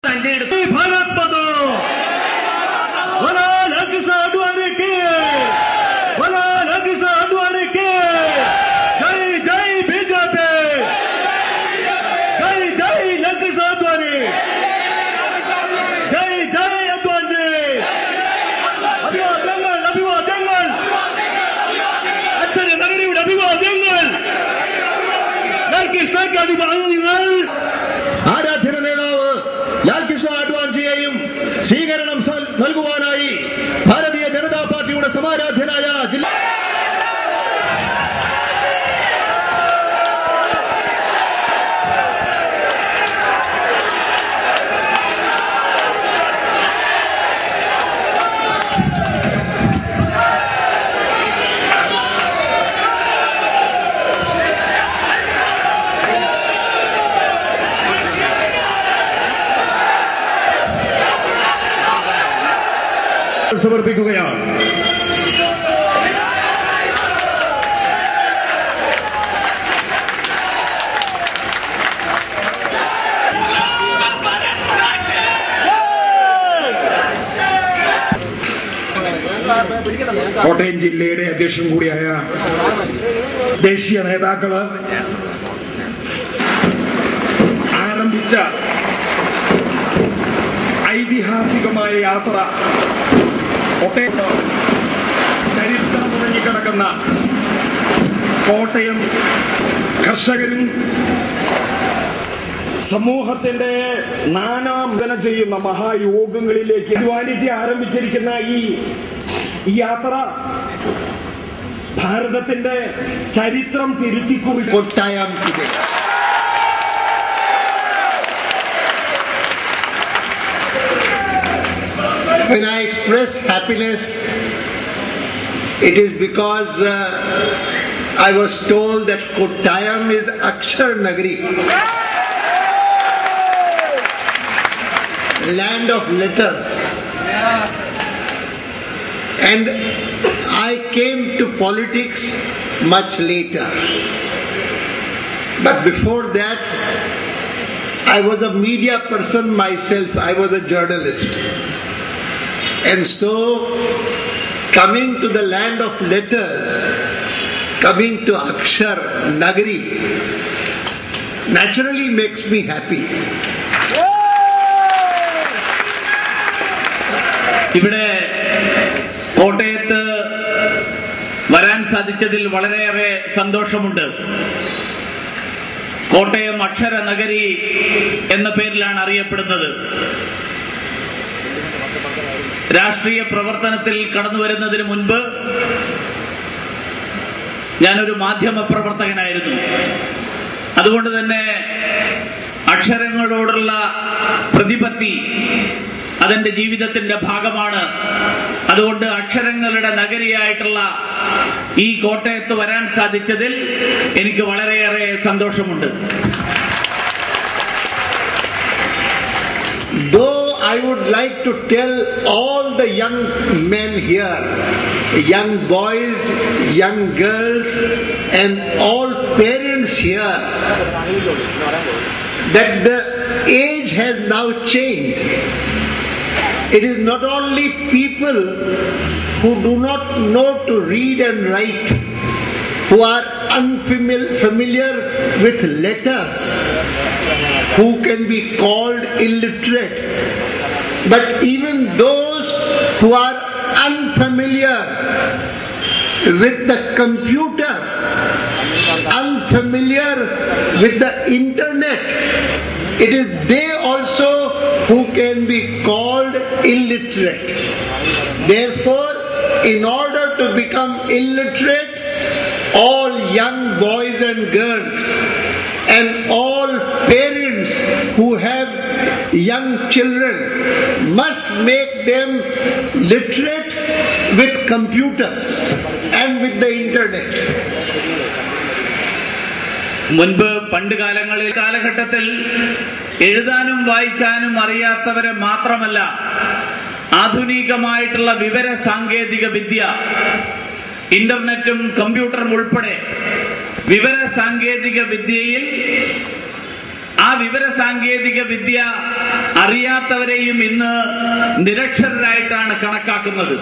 भारत बदो भला लक्ष्य अडवाणी के भला लक्ष्य अडवाणी के जय जय बीजेपी जय जय लक्ष्य अडवाणी जय जय अडवाणी अभिवादन अभिवादन अच्छे नगरी अभिवादन लक्ष्य अभिवादन ആരാധ്യന നേതാവ് ലാൽകൃഷ്ണ അഡ്വാണിയെയും സ്വീകരണം നൽകുവാനായി ഭാരതീയ ജനതാ പാർട്ടിയുടെ സമാരാധ്യനായ ജില്ലാ സമർപ്പിക്കുകയാണ്. കോട്ടയം ജില്ലയുടെ അധ്യക്ഷൻ കൂടിയായ ദേശീയ നേതാക്കള് ആരംഭിച്ച ഐതിഹാസികമായ യാത്ര കോട്ടയം ചരിത്രം തുടങ്ങിക്കിടക്കുന്ന കോട്ടയം കർഷകരും സമൂഹത്തിന്റെ നാനാമന ചെയ്യുന്ന മഹായോഗങ്ങളിലേക്ക് അഡ്വാണിജി ആരംഭിച്ചിരിക്കുന്ന ഈ യാത്ര ഭാരതത്തിന്റെ ചരിത്രം തിരുത്തിക്കുറിക്കും. When I express happiness, it is because I was told that Kottayam is Akshar Nagari, land of letters. And I came to politics much later. But before that, I was a media person myself. I was a journalist. And so, coming to the land of letters, coming to Akshar Nagari, naturally makes me happy. ഇവിടെ കോട്ടയത്ത് വരാൻ സാധിച്ചതിൽ വളരെയേറെ സന്തോഷമുണ്ട്. കോട്ടയം അക്ഷര നഗരി എന്ന പേരിലാണ് അറിയപ്പെടുന്നത്. രാഷ്ട്രീയ പ്രവർത്തനത്തിൽ കടന്നു വരുന്നതിന് മുൻപ് ഞാനൊരു മാധ്യമ പ്രവർത്തകനായിരുന്നു. അതുകൊണ്ട് തന്നെ അക്ഷരങ്ങളോടുള്ള പ്രതിപത്തി അതെന്റെ ജീവിതത്തിന്റെ ഭാഗമാണ്. അതുകൊണ്ട് അക്ഷരങ്ങളുടെ നഗരിയായിട്ടുള്ള ഈ കോട്ടയത്ത് വരാൻ സാധിച്ചതിൽ എനിക്ക് വളരെയേറെ സന്തോഷമുണ്ട്. I would like to tell all the young men here, young boys, young girls, and all parents here, that the age has now changed. It is not only people who do not know to read and write, who are unfamiliar with letters, who can be called illiterate, but even those who are unfamiliar with the computer, unfamiliar with the internet, it is they also who can be called illiterate. Therefore, in order to become illiterate, all young boys and girls and all parents who have young children must make them literate with computers and with the internet. മുൻപ് പണ്ട് കാലഘട്ടത്തിൽ എഴുതാനും വായിക്കാനും അറിയാത്തവരെ മാത്രമല്ല, ആധുനികമായിട്ടുള്ള വിവര സാങ്കേതിക വിദ്യ, ഇന്റർനെറ്റും കമ്പ്യൂട്ടറും ഉൾപ്പെടെ വിവര സാങ്കേതിക വിദ്യയിൽ ആ വിവര സാങ്കേതിക വിദ്യ അറിയാത്തവരെയും ഇന്ന് നിരക്ഷരരായിട്ടാണ് കണക്കാക്കുന്നത്.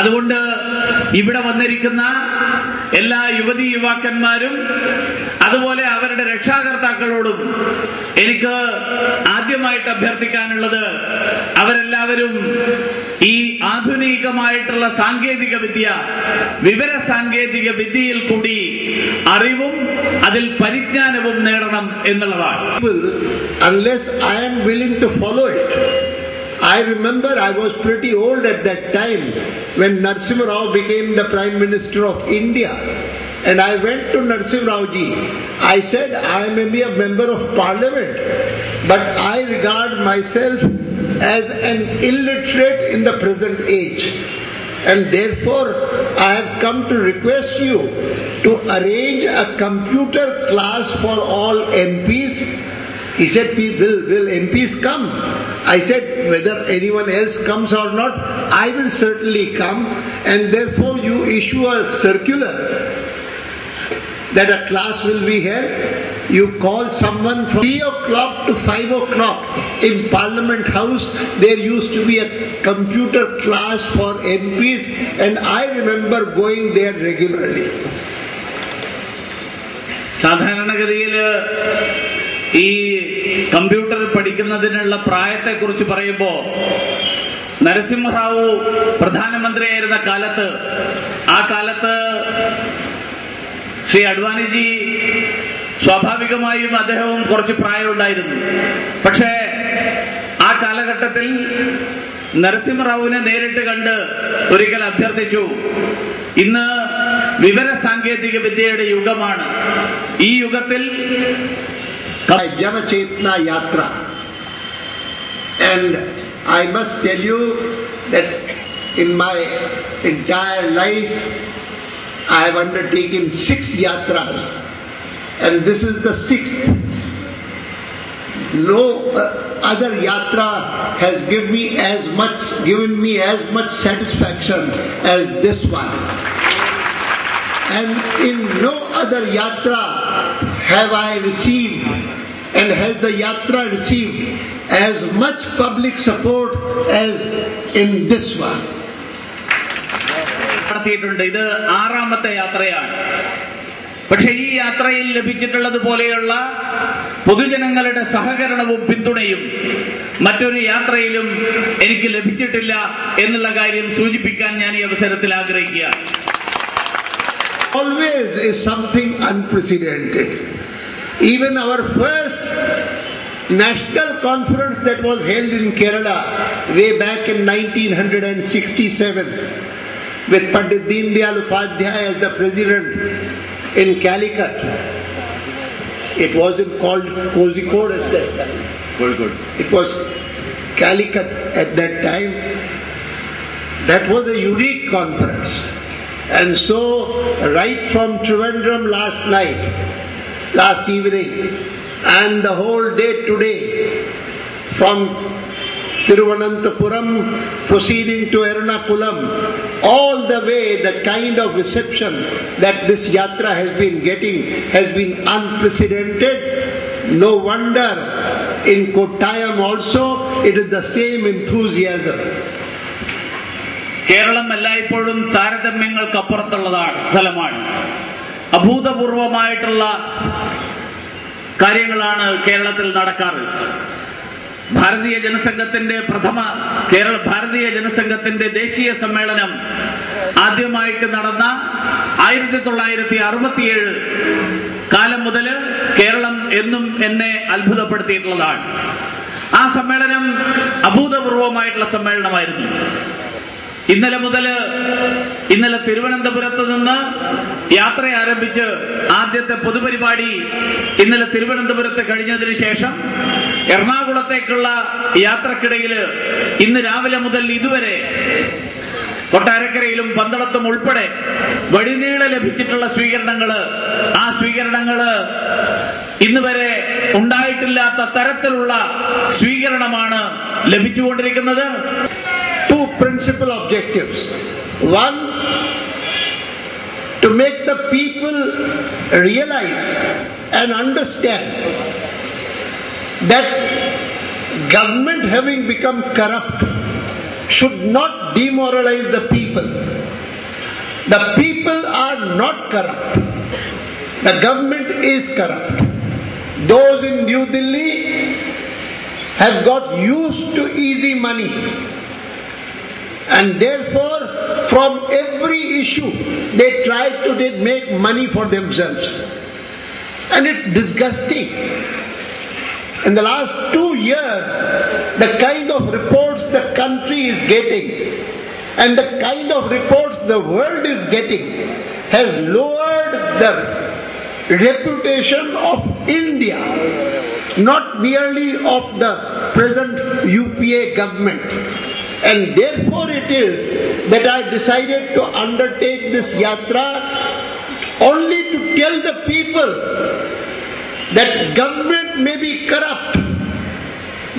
അതുകൊണ്ട് ഇവിടെ വന്നിരിക്കുന്ന എല്ലാ യുവതി യുവാക്കന്മാരും അതുപോലെ അവരുടെ രക്ഷാകർത്താക്കളോടും എനിക്ക് ആദ്യമായിട്ട് അഭ്യർത്ഥിക്കാനുള്ളത്, അവരെല്ലാവരും ഈ ആധുനികമായിട്ടുള്ള സാങ്കേതിക വിദ്യ, വിവര സാങ്കേതിക വിദ്യയിൽ കൂടി അറിവും അതിൽ പരിജ്ഞാനവും നേടണം എന്നുള്ളതാണ്. Unless I am willing to follow it. I remember I was pretty old at that time when Narasimha Rao became the Prime Minister of India. And I went to Narasimha Rao ji. I said, I may be a member of parliament, but I regard myself as an illiterate in the present age. And therefore, I have come to request you to arrange a computer class for all MPs. He said, will MPs come? I said, whether anyone else comes or not, I will certainly come. And therefore, you issue a circular that a class will be held. You call someone from 3 o'clock to 5 o'clock in Parliament House. There used to be a computer class for MPs, and I remember going there regularly. സാധാരണഗതിയിൽ ഈ computer പഠിക്കുന്നതിനുള്ള പ്രായത്തെക്കുറിച്ച് പറയുമ്പോൾ നരസിംഹറാവു പ്രധാനമന്ത്രിയായിരുന്ന കാലത്ത്, ആ കാലത്ത് ശ്രീ അഡ്വാനിജി സ്വാഭാവികമായും അദ്ദേഹവും കുറച്ച് പ്രായമുണ്ടായിരുന്നു. പക്ഷേ ആ കാലഘട്ടത്തിൽ നരസിംഹറാവുവിനെ നേരിട്ട് കണ്ട് ഒരിക്കൽ അഭ്യർത്ഥിച്ചു, ഇന്ന് വിവര സാങ്കേതിക വിദ്യയുടെ യുഗമാണ്, ഈ യുഗത്തിൽ Jana Chetna Yatra. And I must tell you that in my entire life I have undertaken 6 yatras, and this is the 6th. No other yatra has given me as much satisfaction as this one. And in no other yatra have I received, and has the yatra received as much public support as in this one. ഇത് 6ാമത്തെ യാത്രയാണ്. പക്ഷെ ഈ യാത്രയിൽ ലഭിച്ചിട്ടുള്ളതുപോലെയുള്ള പൊതുജനങ്ങളുടെ സഹകരണവും പിന്തുണയും മറ്റൊരു യാത്രയിലും എനിക്ക് ലഭിച്ചിട്ടില്ല എന്നുള്ള കാര്യം സൂചിപ്പിക്കാൻ ഞാൻ ഈ അവസരത്തിൽ ആഗ്രഹിക്കുകയാണ്. Always is something unprecedented. Even our first national conference that was held in Kerala way back in 1967 with Pandit Deen Dayal Upadhyaya as the president in Calicut. It wasn't called Kozhikode at that time. It was Calicut at that time. That was a unique conference. And so, right from Trivandrum last evening, and the whole day today, from Thiruvananthapuram proceeding to Ernakulam, all the way the kind of reception that this yatra has been getting has been unprecedented. No wonder in Kottayam also it is the same enthusiasm. Keralam എല്ലായ്പ്പോഴും താരതമ്യങ്ങൾക്കപ്പുറത്തുള്ള സ്ഥലമാണ്. അഭൂതപൂർവമായിട്ടുള്ള കാര്യങ്ങളാണ് കേരളത്തിൽ നടക്കാറ്. ഭാരതീയ ജനസംഘത്തിന്റെ ദേശീയ സമ്മേളനം ആദ്യമായിട്ട് നടന്ന 1967 കാലം മുതൽ കേരളം എന്നും എന്നെ അത്ഭുതപ്പെടുത്തിയിട്ടുള്ളതാണ്. ആ സമ്മേളനം അഭൂതപൂർവമായിട്ടുള്ള സമ്മേളനമായിരുന്നു. ഇന്നലെ തിരുവനന്തപുരത്ത് നിന്ന് യാത്ര ആരംഭിച്ച് ആദ്യത്തെ പൊതുപരിപാടി ഇന്നലെ തിരുവനന്തപുരത്ത് കഴിഞ്ഞതിന് ശേഷം എറണാകുളത്തേക്കുള്ള യാത്രക്കിടയിൽ ഇന്ന് രാവിലെ മുതൽ ഇതുവരെ കൊട്ടാരക്കരയിലും പന്തളത്തും ഉൾപ്പെടെ വഴിനീളെ ലഭിച്ചിട്ടുള്ള ആ സ്വീകരണങ്ങള് ഇന്ന് വരെ ഉണ്ടായിട്ടില്ലാത്ത തരത്തിലുള്ള സ്വീകരണമാണ് ലഭിച്ചുകൊണ്ടിരിക്കുന്നത്. Two principal objectives. One, to make the people realize and understand that government having become corrupt should not demoralize the people. The people are not corrupt. The government is corrupt. Those in New Delhi have got used to easy money, and therefore from every issue they try to make money for themselves. And it's disgusting. In the last 2 years, the kind of reports the country is getting and the kind of reports the world is getting has lowered the reputation of India, not merely of the present UPA government. And therefore it is that I decided to undertake this yatra only to tell the people that government may be corrupt,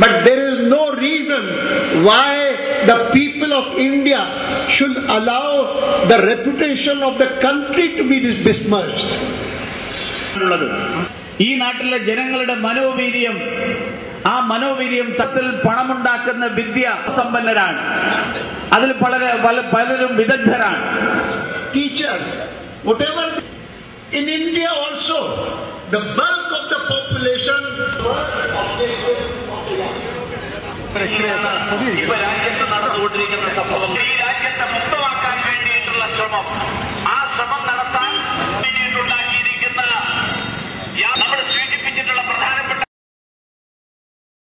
but there is no reason why the people of India should allow the reputation of the country to be besmirched. ഈ നാട്ടിലെ ജനങ്ങളുടെ മനോവീര്യം, ആ മനോവീര്യം തത്തിൽ പണമുണ്ടാക്കുന്ന വിദ്യ സമ്പന്നരാണ്. അതിൽ പലരും വിദഗ്ധരാണ്. Teachers, whatever in India also, the bulk of the population രാജ്യത്ത് നടന്നുകൊണ്ടിരിക്കുന്ന സംഭവം ഈ രാജ്യത്തെ മുക്തമാക്കാൻ വേണ്ടിയിട്ടുള്ള ശ്രമം